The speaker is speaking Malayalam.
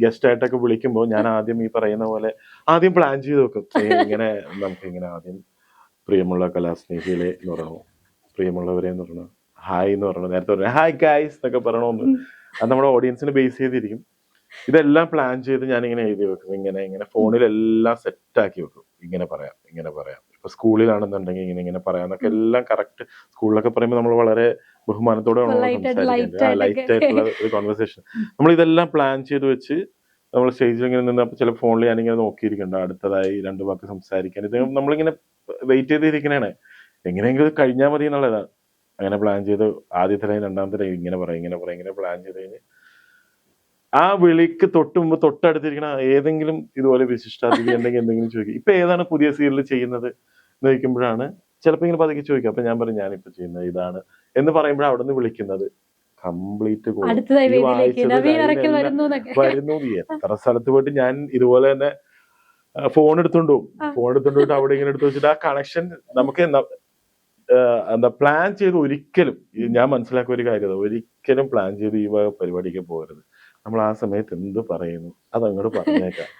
ഗസ്റ്റ് ആയിട്ടൊക്കെ വിളിക്കുമ്പോൾ ഞാൻ ആദ്യം ഈ പറയുന്ന പോലെ ആദ്യം പ്ലാൻ ചെയ്ത് വെക്കും. ഇങ്ങനെ നമുക്ക് ഇങ്ങനെ ആദ്യം പ്രിയമുള്ള കലാസ്നേഹികളെ എന്ന് പറയണോ, പ്രിയമുള്ളവരെ എന്ന് പറയണോ, ഹായ് എന്ന് പറയണോ, നേരത്തെ പറഞ്ഞ ഹായ് ഗൈസ് എന്നൊക്കെ പറയണമെന്ന്. അത് നമ്മുടെ ഓഡിയൻസിനെ ബേസ് ചെയ്തിരിക്കും. ഇതെല്ലാം പ്ലാൻ ചെയ്ത് ഞാനിങ്ങനെ എഴുതി വെക്കും. ഇങ്ങനെ ഫോണിലെല്ലാം സെറ്റാക്കി വെക്കും. ഇങ്ങനെ പറയാം. ഇപ്പൊ സ്കൂളിലാണെന്നുണ്ടെങ്കിൽ ഇങ്ങനെ പറയാന്നൊക്കെ എല്ലാം കറക്റ്റ്. സ്കൂളിലൊക്കെ പറയുമ്പോൾ നമ്മൾ വളരെ ബഹുമാനത്തോടെ സംസാരിക്കുന്നത്, ലൈറ്റ് ആയിട്ടുള്ള ഒരു കോൺവെർസേഷൻ. നമ്മൾ ഇതെല്ലാം പ്ലാൻ ചെയ്ത് വെച്ച് നമ്മൾ സ്റ്റേജിൽ ഇങ്ങനെ നിന്ന് ചില ഫോണിൽ ഞാനിങ്ങനെ നോക്കിയിരിക്കണ്ട അടുത്തതായി 2 വാക്ക് സംസാരിക്കാൻ. ഇത് നമ്മളിങ്ങനെ വെയിറ്റ് ചെയ്തിരിക്കണേ എങ്ങനെയെങ്കിലും ഇത് കഴിഞ്ഞാൽ മതി എന്നുള്ളതാണ്. അങ്ങനെ പ്ലാൻ ചെയ്ത് ആദ്യത്തെ ലൈൻ, രണ്ടാമത്തെ ലൈൻ ഇങ്ങനെ പ്ലാൻ ചെയ്ത് കഴിഞ്ഞ് ആ വിളിക്ക് തൊട്ടടുത്തിരിക്കണ ഏതെങ്കിലും ഇതുപോലെ വിശിഷ്ടാതിഥി ഉണ്ടെങ്കിൽ എന്തെങ്കിലും ചോദിക്കും. ഇപ്പൊ ഏതാണ് പുതിയ സീരിയൽ ചെയ്യുന്നത് എന്ന് ചോദിക്കുമ്പോഴാണ് ചിലപ്പോ ഇങ്ങനെ പതുക്കെ ചോദിക്കും. അപ്പൊ ഞാൻ പറയും ഞാനിപ്പോ ചെയ്യുന്നത് ഇതാണ് എന്ന് പറയുമ്പോഴാണ് അവിടെ നിന്ന് വിളിക്കുന്നത്. കംപ്ലീറ്റ് വരുന്നു. എത്ര സ്ഥലത്ത് പോയിട്ട് ഞാൻ ഇതുപോലെ തന്നെ ഫോൺ എടുത്തോണ്ട് പോയിട്ട് അവിടെ ഇങ്ങനെ എടുത്ത് വെച്ചിട്ട് ആ കണക്ഷൻ നമുക്ക് എന്താ പ്ലാൻ ചെയ്ത് ഒരിക്കലും, ഞാൻ മനസ്സിലാക്കിയ ഒരു കാര്യം, ഒരിക്കലും പ്ലാൻ ചെയ്ത് ഈ പരിപാടിക്ക് പോകരുത്. നമ്മൾ ആ സമയത്ത് എന്ത് പറയുന്നു അതങ്ങോട്ട് പറഞ്ഞേക്കാം.